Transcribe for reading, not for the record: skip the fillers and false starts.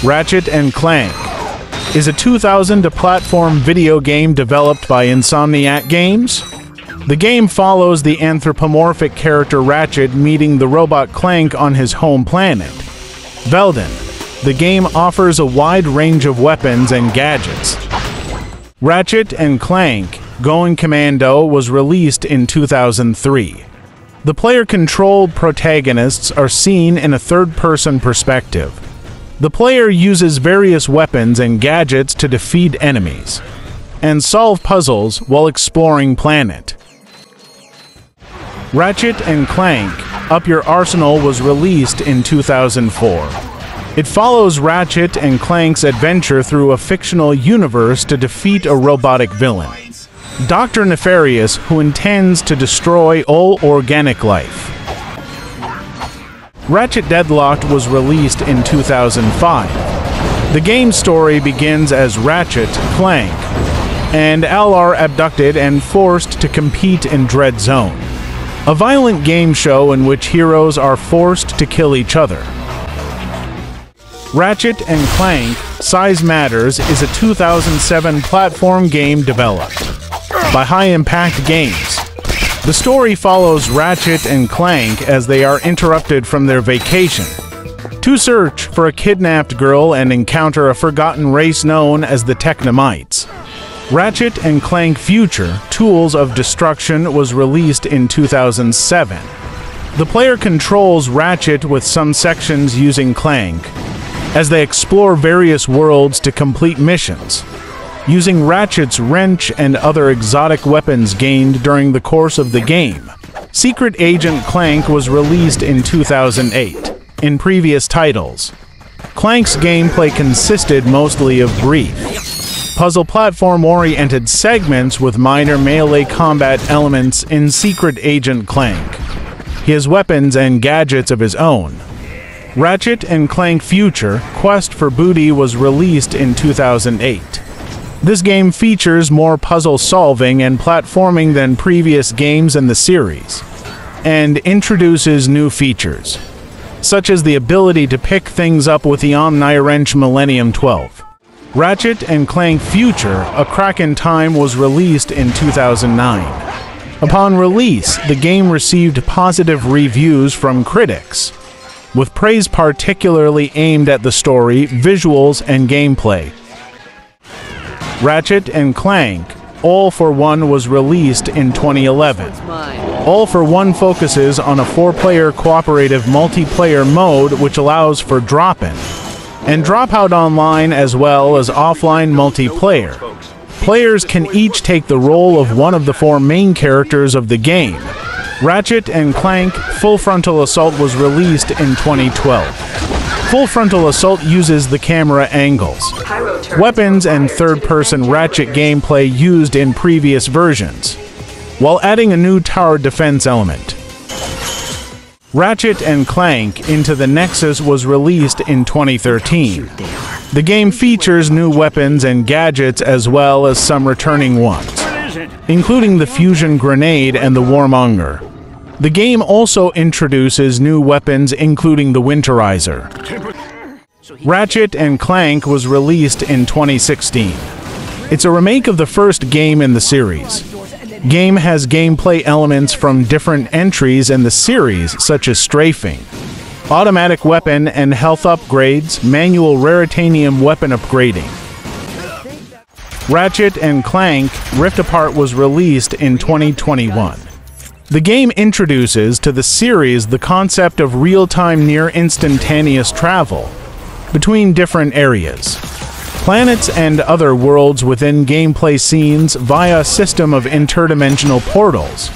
Ratchet Clank is a 2000 platform video game developed by Insomniac Games. The game follows the anthropomorphic character Ratchet meeting the robot Clank on his home planet, Veldin. The game offers a wide range of weapons and gadgets. Ratchet Clank Going Commando was released in 2003. The player-controlled protagonists are seen in a third-person perspective. The player uses various weapons and gadgets to defeat enemies and solve puzzles while exploring planet. Ratchet Clank Up Your Arsenal was released in 2004. It follows Ratchet and Clank's adventure through a fictional universe to defeat a robotic villain, Dr. Nefarious, who intends to destroy all organic life. Ratchet Deadlocked was released in 2005. The game's story begins as Ratchet, Clank, and Al are abducted and forced to compete in Dread Zone, a violent game show in which heroes are forced to kill each other. Ratchet Clank Size Matters is a 2007 platform game developed by High Impact Games. The story follows Ratchet and Clank as they are interrupted from their vacation to search for a kidnapped girl and encounter a forgotten race known as the Technomites. Ratchet & Clank Future: Tools of Destruction was released in 2007. The player controls Ratchet with some sections using Clank as they explore various worlds to complete missions, using Ratchet's wrench and other exotic weapons gained during the course of the game. Secret Agent Clank was released in 2008. In previous titles, Clank's gameplay consisted mostly of brief, puzzle platform-oriented segments with minor melee combat elements. In Secret Agent Clank, he has weapons and gadgets of his own. Ratchet & Clank Future: Quest for Booty was released in 2008. This game features more puzzle solving and platforming than previous games in the series, and introduces new features, such as the ability to pick things up with the Omni-Wrench Millennium 12. Ratchet & Clank Future: A Crack in Time was released in 2009. Upon release, the game received positive reviews from critics, with praise particularly aimed at the story, visuals, and gameplay. Ratchet & Clank All for One was released in 2011. All for One focuses on a 4-player cooperative multiplayer mode which allows for drop-in and drop-out online as well as offline multiplayer. Players can each take the role of one of the 4 main characters of the game. Ratchet & Clank Full Frontal Assault was released in 2012. Full Frontal Assault uses the camera angles, weapons, and third-person Ratchet gameplay used in previous versions, while adding a new tower defense element. Ratchet & Clank Into the Nexus was released in 2013. The game features new weapons and gadgets as well as some returning ones, including the fusion grenade and the warmonger. The game also introduces new weapons including the Winterizer. Ratchet & Clank was released in 2016. It's a remake of the first game in the series. Game has gameplay elements from different entries in the series such as strafing, automatic weapon and health upgrades, manual raritanium weapon upgrading. Ratchet & Clank Rift Apart was released in 2021. The game introduces to the series the concept of real-time near-instantaneous travel between different areas, planets and other worlds within gameplay scenes via a system of interdimensional portals.